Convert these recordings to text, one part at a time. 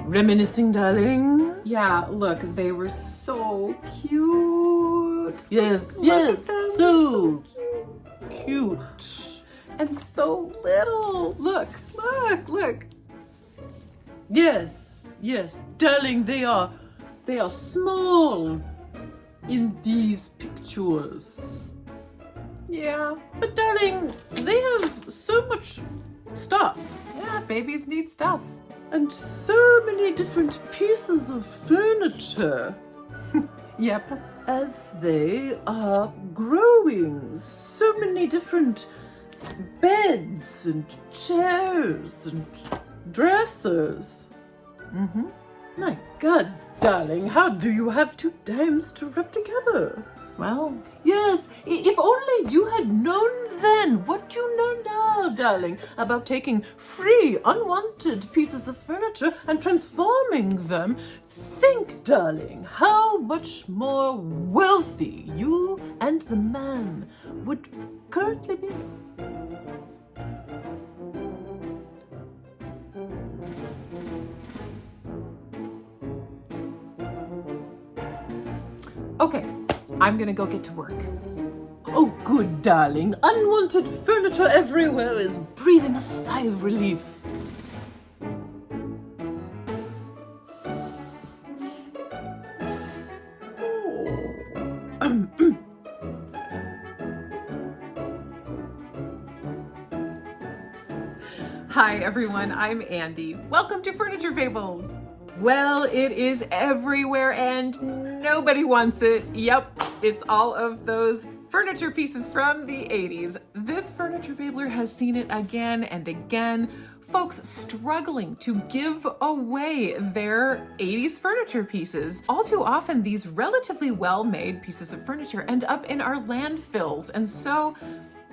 Reminiscing, darling? Yeah, look, they were so cute. Yes, Look yes, at them, so they're cute. And so little. Look. Yes, darling, they are small in these pictures. Yeah. But darling, they have so much stuff. Yeah, babies need stuff. And so many different pieces of furniture Yep. as they are growing. So many different beds and chairs and dressers. My God, darling, how do you have two dimes to rub together? Well, Yes, if only you had known then what you know now, darling, about taking free, unwanted pieces of furniture and transforming them. Think, darling, how much more wealthy you and the man would currently be. okay, I'm gonna go get to work. Oh, good, darling. Unwanted furniture everywhere is breathing a sigh of relief. Hi everyone, I'm Andy. Welcome to Furniture Fables. Well, it is everywhere and nobody wants it. Yep, it's all of those furniture pieces from the 80s. This Furniture Fabler has seen it again and again. Folks struggling to give away their 80s furniture pieces. All too often, these relatively well-made pieces of furniture end up in our landfills. And so,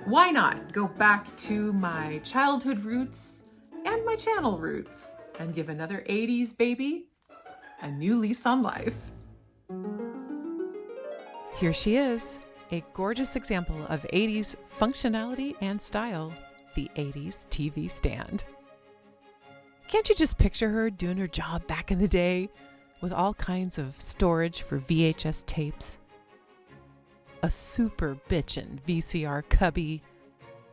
why not go back to my childhood roots and my channel roots and give another 80s baby a new lease on life? Here she is, a gorgeous example of 80s functionality and style, the 80s TV stand. Can't you just picture her doing her job back in the day with all kinds of storage for VHS tapes, a super bitchin' VCR cubby,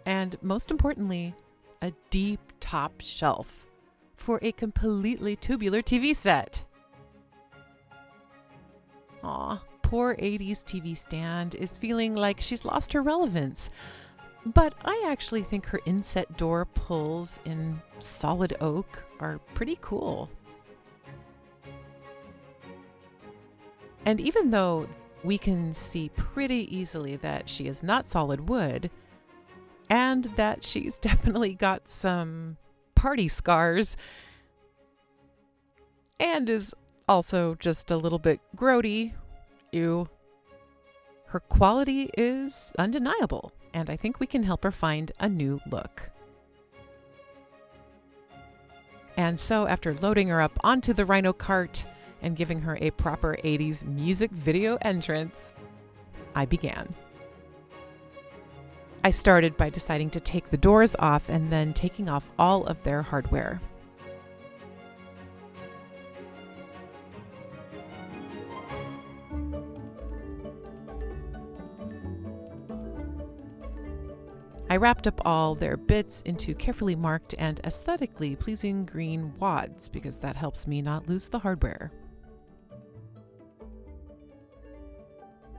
and most importantly, a deep top shelf for a completely tubular TV set. Aw, poor 80s TV stand is feeling like she's lost her relevance. But I actually think her inset door pulls in solid oak are pretty cool. And even though we can see pretty easily that she is not solid wood, and that she's definitely got some party scars, and is also just a little bit grody, ew, her quality is undeniable, and I think we can help her find a new look. And so after loading her up onto the Rhino Cart and giving her a proper 80s music video entrance, I began. I started by deciding to take the doors off and then taking off all of their hardware. I wrapped up all their bits into carefully marked and aesthetically pleasing green wads because that helps me not lose the hardware.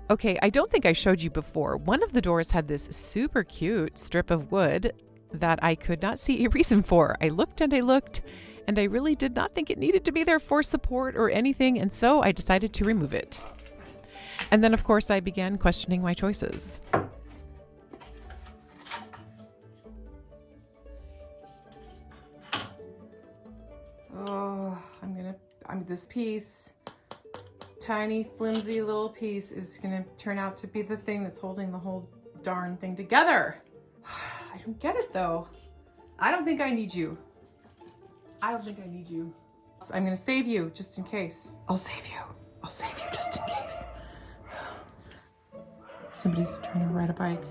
Okay, I don't think I showed you before. One of the doors had this super cute strip of wood that I could not see a reason for. I looked, and I really did not think it needed to be there for support or anything, and so I decided to remove it. And then, of course, I began questioning my choices. Oh, this piece, tiny, flimsy little piece is gonna turn out to be the thing that's holding the whole darn thing together. I don't get it though. I don't think I need you. I'm gonna save you just in case. I'll save you just in case. Somebody's trying to ride a bike.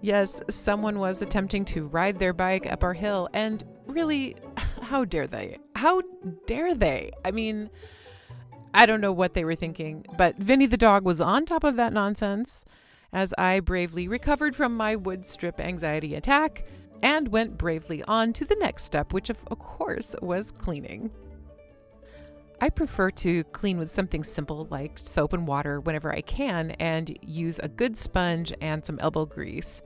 Yes, someone was attempting to ride their bike up our hill, and really, how dare they? How dare they? I mean, I don't know what they were thinking, but Vinny the dog was on top of that nonsense as I bravely recovered from my wood strip anxiety attack and went bravely on to the next step, which of course was cleaning. I prefer to clean with something simple like soap and water whenever I can and use a good sponge and some elbow grease.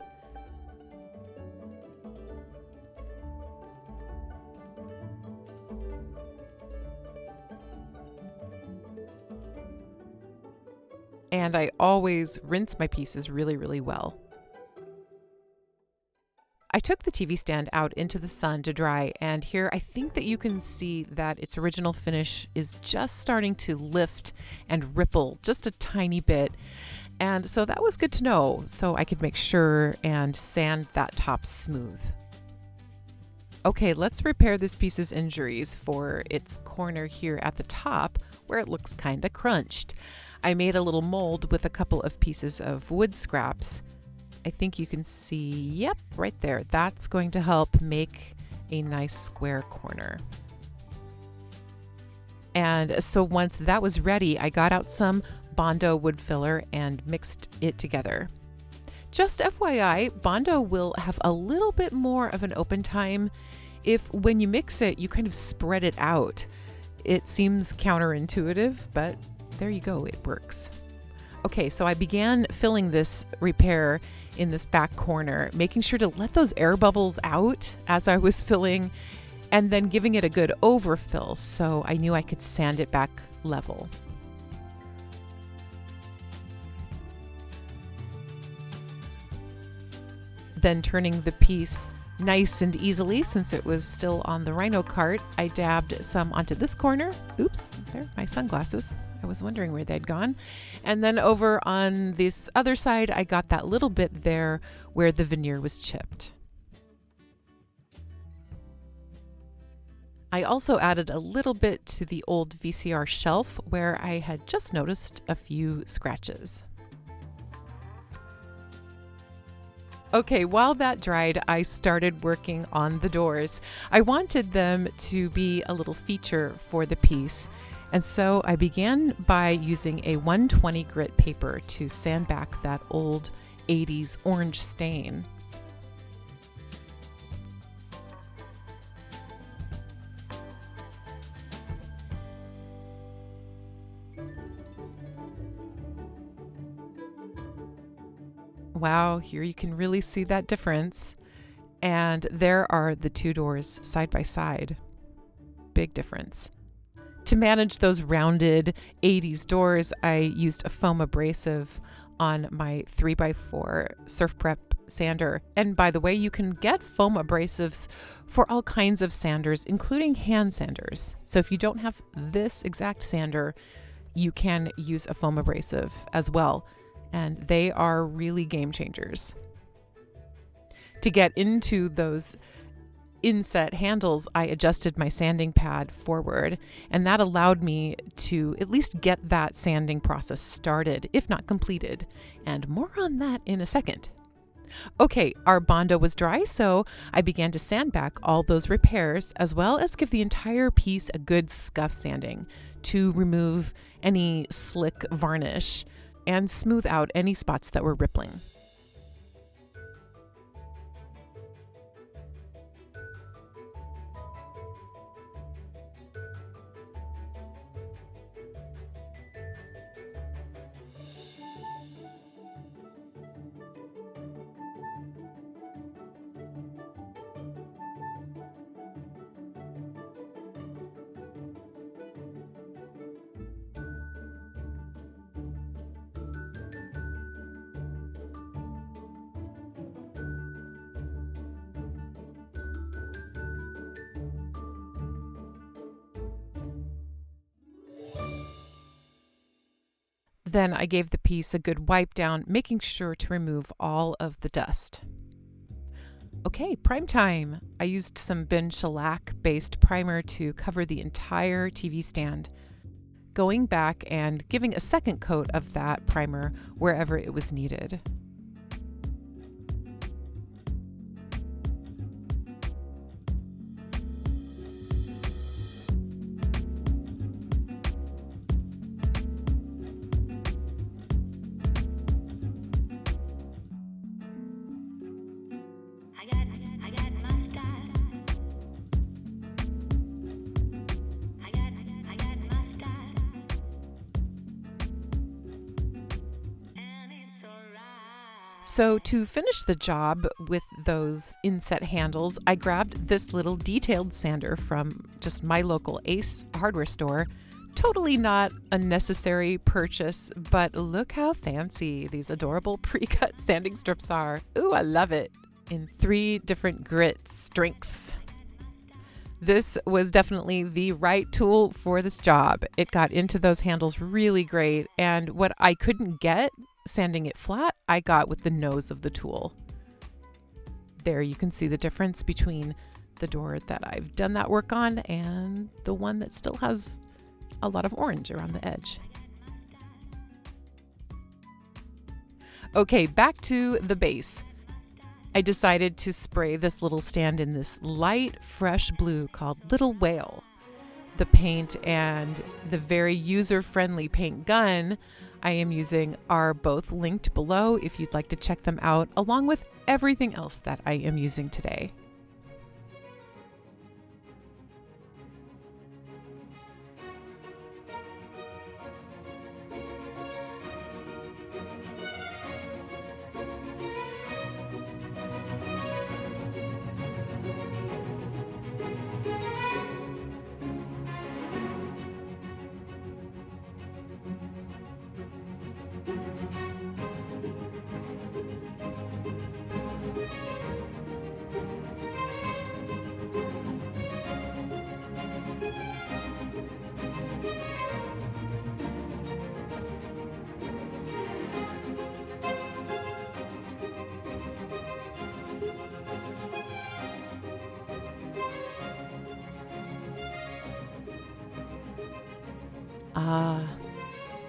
And I always rinse my pieces really, really well. I took the TV stand out into the sun to dry, and here I think that you can see that its original finish is just starting to lift and ripple just a tiny bit. And so that was good to know, so I could make sure and sand that top smooth. Okay, let's repair this piece's injuries for its corner here at the top where it looks kind of crunched. I made a little mold with a couple of pieces of wood scraps. I think you can see, yep, right there. That's going to help make a nice square corner. And so once that was ready, I got out some Bondo wood filler and mixed it together. Just FYI, Bondo will have a little bit more of an open time if when you mix it, you kind of spread it out. It seems counterintuitive, but there you go, it works. Okay, so I began filling this repair in this back corner, making sure to let those air bubbles out as I was filling, and then giving it a good overfill so I knew I could sand it back level. Then turning the piece nice and easily, since it was still on the Rhino Cart, I dabbed some onto this corner. Oops, there, my sunglasses. I was wondering where they'd gone. And then over on this other side, I got that little bit there where the veneer was chipped. I also added a little bit to the old VCR shelf where I had just noticed a few scratches. Okay, while that dried, I started working on the doors. I wanted them to be a little feature for the piece. And so I began by using a 120 grit paper to sand back that old 80s orange stain. Wow, here you can really see that difference. And there are the two doors side by side. Big difference. To manage those rounded 80s doors, I used a foam abrasive on my 3x4 Surf Prep sander. And by the way, you can get foam abrasives for all kinds of sanders, including hand sanders. So if you don't have this exact sander, you can use a foam abrasive as well. And they are really game changers. To get into those inset handles, I adjusted my sanding pad forward, and that allowed me to at least get that sanding process started, if not completed. And more on that in a second. Okay, our Bondo was dry, so I began to sand back all those repairs, as well as give the entire piece a good scuff sanding to remove any slick varnish and smooth out any spots that were rippling. Then I gave the piece a good wipe down, making sure to remove all of the dust. Okay, prime time. I used some Ben shellac-based primer to cover the entire TV stand, going back and giving a second coat of that primer wherever it was needed. So to finish the job with those inset handles, I grabbed this little detailed sander from just my local Ace hardware store. Totally not a necessary purchase, but look how fancy these adorable pre-cut sanding strips are. Ooh, I love it. In 3 different grit strengths. This was definitely the right tool for this job. It got into those handles really great, and what I couldn't get sanding it flat, I got with the nose of the tool. There you can see the difference between the door that I've done that work on and the one that still has a lot of orange around the edge. Okay, back to the base. I decided to spray this little stand in this light, fresh blue called Little Whale. The paint and the very user-friendly paint gun I am using are both linked below if you'd like to check them out, along with everything else that I am using today.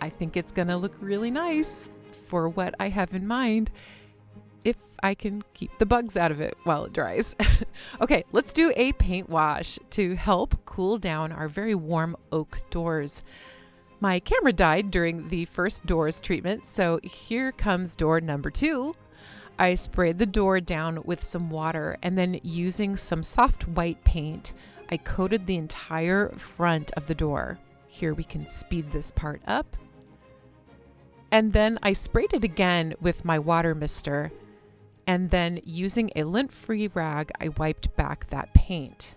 I think it's gonna look really nice for what I have in mind, if I can keep the bugs out of it while it dries. Okay, let's do a paint wash to help cool down our very warm oak doors. My camera died during the first doors treatment, so here comes door number 2. I sprayed the door down with some water, and then using some soft white paint, I coated the entire front of the door. Here we can speed this part up. And then I sprayed it again with my water mister. And then using a lint-free rag, I wiped back that paint.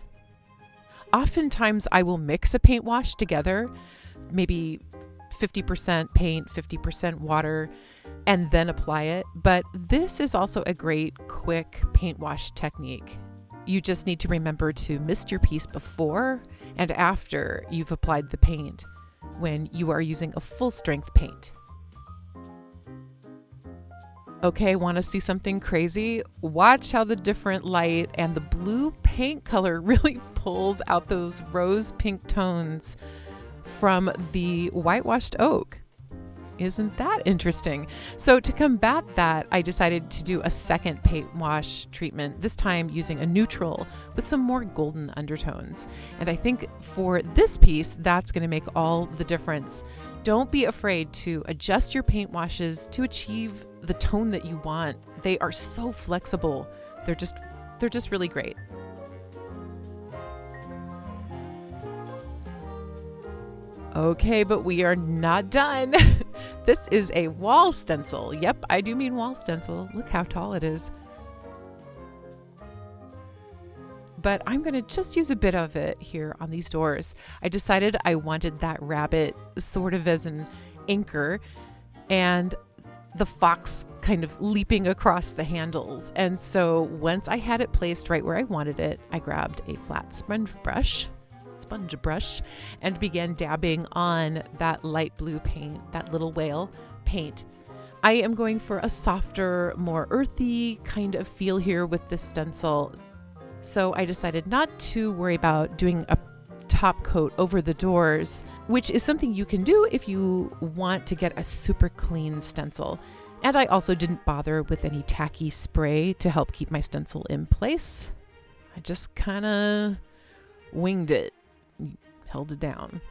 Oftentimes I will mix a paint wash together, maybe 50% paint, 50% water, and then apply it. But this is also a great quick paint wash technique. You just need to remember to mist your piece before and after you've applied the paint when you are using a full strength paint. Okay, want to see something crazy? Watch how the different light and the blue paint color really pulls out those rose pink tones from the whitewashed oak. Isn't that interesting? So to combat that, I decided to do a second paint wash treatment, this time using a neutral with some more golden undertones. And I think for this piece, that's going to make all the difference. Don't be afraid to adjust your paint washes to achieve the tone that you want. They are so flexible. They're just really great. Okay, but we are not done. This is a wall stencil. Yep, I do mean wall stencil. Look how tall it is. But I'm going to just use a bit of it here on these doors. I decided I wanted that rabbit sort of as an anchor and the fox kind of leaping across the handles. And so once I had it placed right where I wanted it, I grabbed a flat sponge brush and began dabbing on that light blue paint, that Little Whale paint. I am going for a softer, more earthy kind of feel here with this stencil. So I decided not to worry about doing a top coat over the doors, which is something you can do if you want to get a super clean stencil. And I also didn't bother with any tacky spray to help keep my stencil in place. I just kind of winged it, held it down.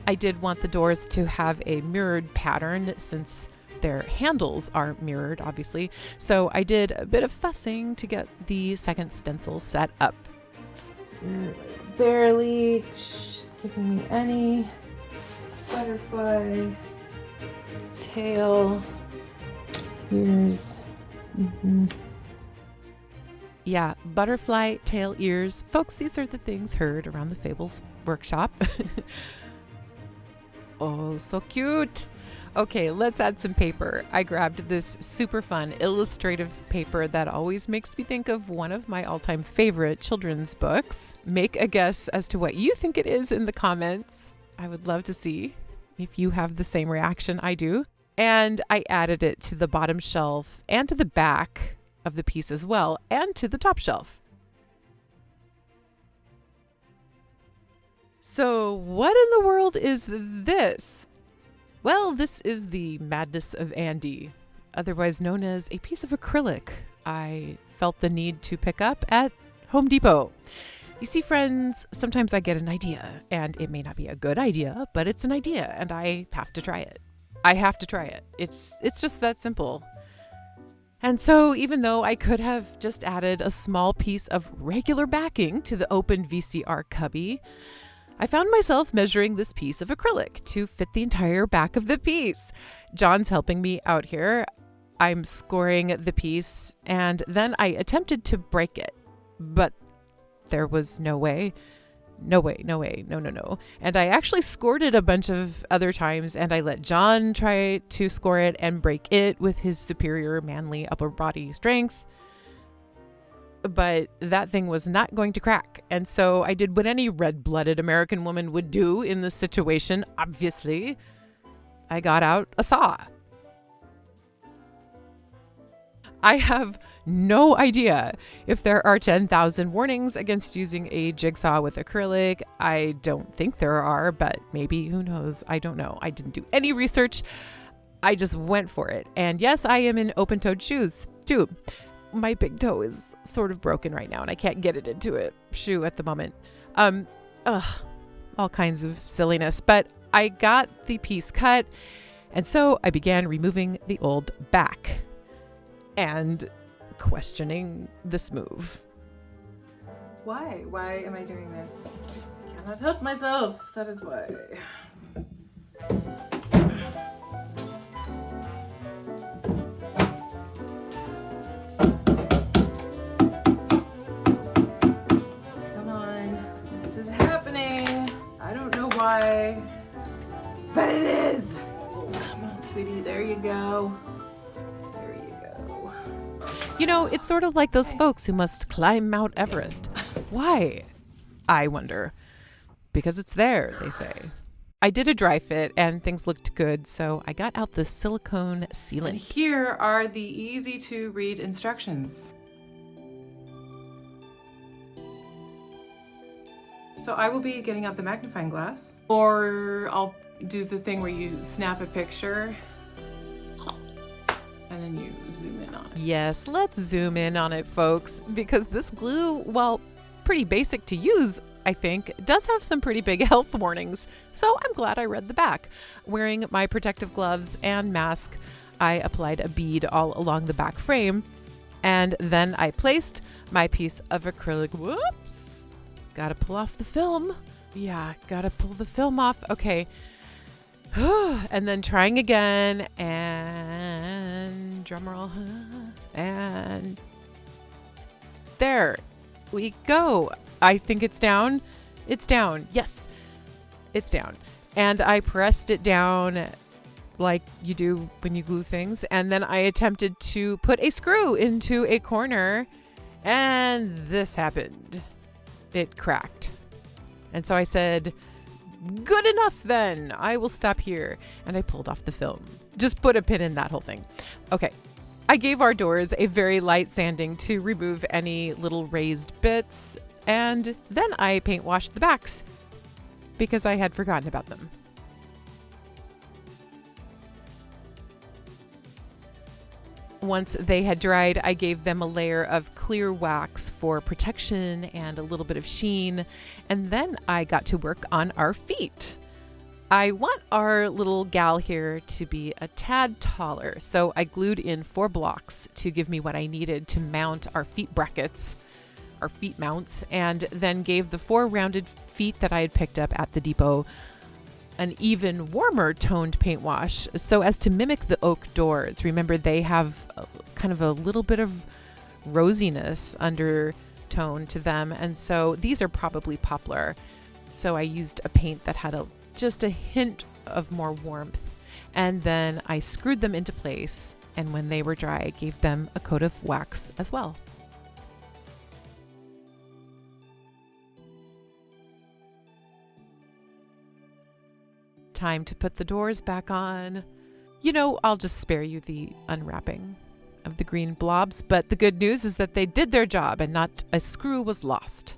I did want the doors to have a mirrored pattern since their handles are mirrored, obviously. So I did a bit of fussing to get the second stencil set up. Barely giving me any butterfly tail ears. Yeah, butterfly tail ears. Folks, these are the things heard around the Fables workshop. Oh, so cute. Okay, let's add some paper. I grabbed this super fun illustrative paper that always makes me think of one of my all-time favorite children's books. Make a guess as to what you think it is in the comments. I would love to see if you have the same reaction I do. And I added it to the bottom shelf and to the back of the piece as well, and to the top shelf. So what in the world is this? Well, this is the madness of Andy, otherwise known as a piece of acrylic I felt the need to pick up at Home Depot. You see, friends, sometimes I get an idea, and it may not be a good idea, but it's an idea, and I have to try it. I have to try it. It's just that simple. And so even though I could have just added a small piece of regular backing to the open VCR cubby, I found myself measuring this piece of acrylic to fit the entire back of the piece. John's helping me out here. I'm scoring the piece, and then I attempted to break it, but there was no way. No. And I actually scored it a bunch of other times, and I let John try to score it and break it with his superior manly upper body strength. But that thing was not going to crack. And so I did what any red-blooded American woman would do in this situation, obviously. I got out a saw. I have no idea if there are 10,000 warnings against using a jigsaw with acrylic. I don't think there are, but maybe, who knows? I don't know. I didn't do any research. I just went for it. And yes, I am in open-toed shoes too. My big toe is sort of broken right now, and I can't get it into a shoe at the moment. All kinds of silliness. But I got the piece cut, and so I began removing the old back and questioning this move. Why? Why am I doing this? I cannot help myself. That is why. Come on. This is happening. I don't know why, but it is. Come on, sweetie. There you go. You know, it's sort of like those folks who must climb Mount Everest. Why? I wonder. Because it's there, they say. I did a dry fit and things looked good, so I got out the silicone sealant. And here are the easy to read instructions. So I will be getting out the magnifying glass, or I'll do the thing where you snap a picture and then you zoom in on it. Yes, let's zoom in on it, folks, because this glue, while pretty basic to use, I think, does have some pretty big health warnings. So I'm glad I read the back. Wearing my protective gloves and mask, I applied a bead all along the back frame, and then I placed my piece of acrylic. Whoops! Gotta pull off the film. Yeah, gotta pull the film off. Okay. And then trying again, and drumroll, and there we go. I think it's down. It's down. Yes, it's down. And I pressed it down like you do when you glue things. And then I attempted to put a screw into a corner, and this happened. It cracked. And so I said, good enough then. I will stop here. And I pulled off the film. Just put a pin in that whole thing. Okay. I gave our doors a very light sanding to remove any little raised bits. And then I paint washed the backs because I had forgotten about them. Once they had dried, I gave them a layer of clear wax for protection and a little bit of sheen. And then I got to work on our feet. I want our little gal here to be a tad taller, so I glued in 4 blocks to give me what I needed to mount our feet brackets, our feet mounts, and then gave the 4 rounded feet that I had picked up at the depot an even warmer toned paint wash so as to mimic the oak doors. Remember, they have kind of a little bit of rosiness undertone to them, and so these are probably poplar. So I used a paint that had just a hint of more warmth, and then I screwed them into place, and when they were dry, I gave them a coat of wax as well. Time to put the doors back on. You know, I'll just spare you the unwrapping of the green blobs, but the good news is that they did their job and not a screw was lost.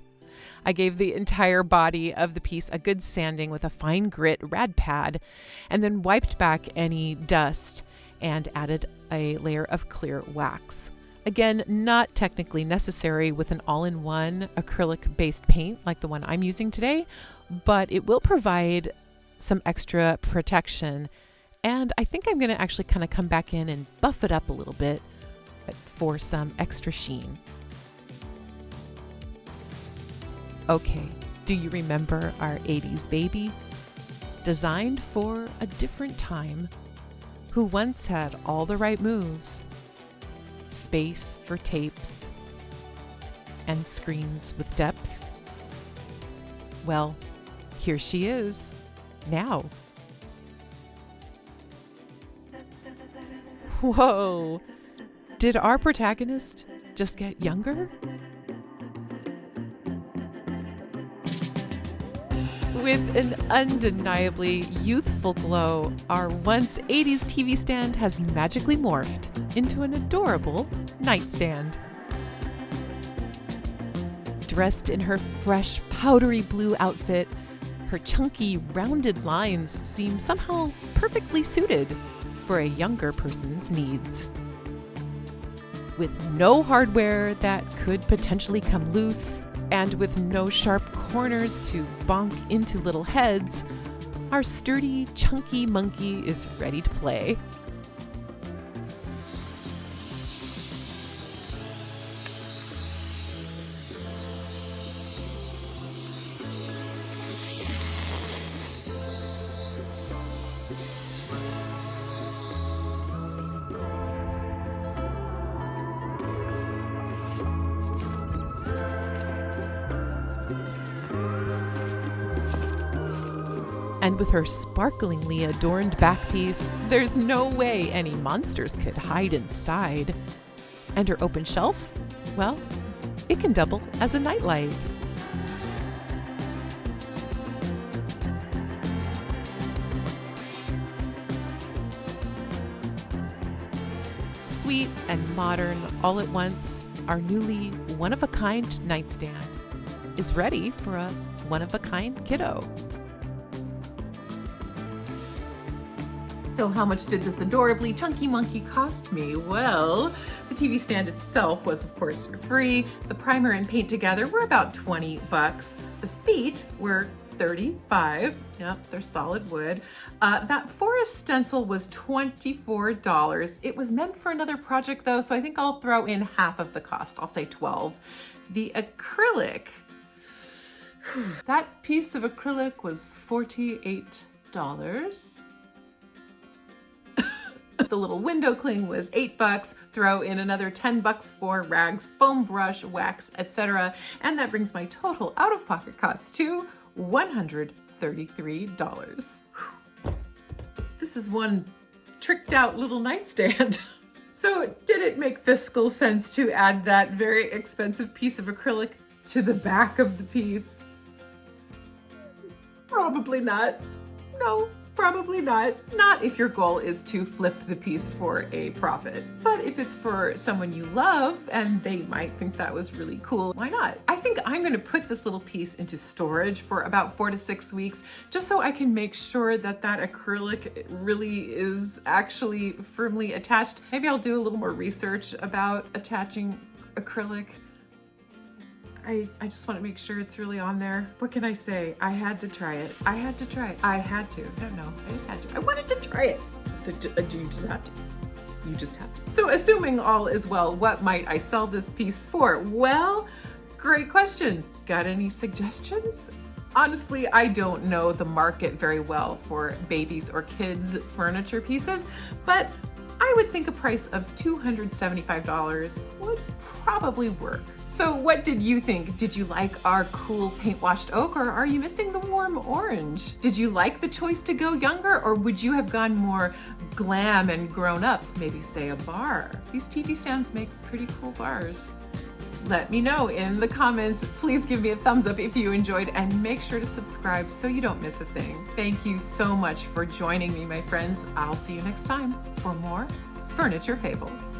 I gave the entire body of the piece a good sanding with a fine grit rad pad, and then wiped back any dust and added a layer of clear wax. Again, not technically necessary with an all-in-one acrylic-based paint like the one I'm using today, but it will provide some extra protection, and I think I'm going to actually kind of come back in and buff it up a little bit for some extra sheen. Okay, do you remember our 80s baby? Designed for a different time, who once had all the right moves, space for tapes, and screens with depth? Well, here she is, now. Whoa! Did our protagonist just get younger? With an undeniably youthful glow, our once 80s TV stand has magically morphed into an adorable nightstand. Dressed in her fresh, powdery blue outfit, her chunky, rounded lines seem somehow perfectly suited for a younger person's needs. With no hardware that could potentially come loose, and with no sharp corners to bonk into little heads, our sturdy, chunky monkey is ready to play. And with her sparklingly adorned back piece, there's no way any monsters could hide inside. And her open shelf, well, it can double as a nightlight. Sweet and modern all at once, our newly one-of-a-kind nightstand is ready for a one-of-a-kind kiddo. So how much did this adorably chunky monkey cost me? Well, the TV stand itself was of course free. The primer and paint together were about $20. The feet were $35. Yep, they're solid wood. That forest stencil was $24. It was meant for another project though, so I think I'll throw in half of the cost. I'll say $12. The acrylic, that piece of acrylic was $48. The little window cling was $8. Throw in another $10 for rags, foam brush, wax, etc. And that brings my total out-of-pocket cost to $133. This is one tricked out little nightstand. So did it make fiscal sense to add that very expensive piece of acrylic to the back of the piece? Probably not. No. Probably not. Not if your goal is to flip the piece for a profit. But if it's for someone you love and they might think that was really cool, why not? I think I'm going to put this little piece into storage for about 4 to 6 weeks, just so I can make sure that that acrylic really is actually firmly attached. Maybe I'll do a little more research about attaching acrylic. I just want to make sure it's really on there. What can I say? I had to try it. I had to try it. I had to. I don't know. I just had to. I wanted to try it. You just have to. You just have to. So assuming all is well, what might I sell this piece for? Well, great question. Got any suggestions? Honestly, I don't know the market very well for babies or kids furniture pieces, but I would think a price of $275 would probably work. So what did you think? Did you like our cool paint washed oak, or are you missing the warm orange? Did you like the choice to go younger, or would you have gone more glam and grown up? Maybe say a bar. These TV stands make pretty cool bars. Let me know in the comments. Please give me a thumbs up if you enjoyed, and make sure to subscribe so you don't miss a thing. Thank you so much for joining me, my friends. I'll see you next time for more Furniture Fables.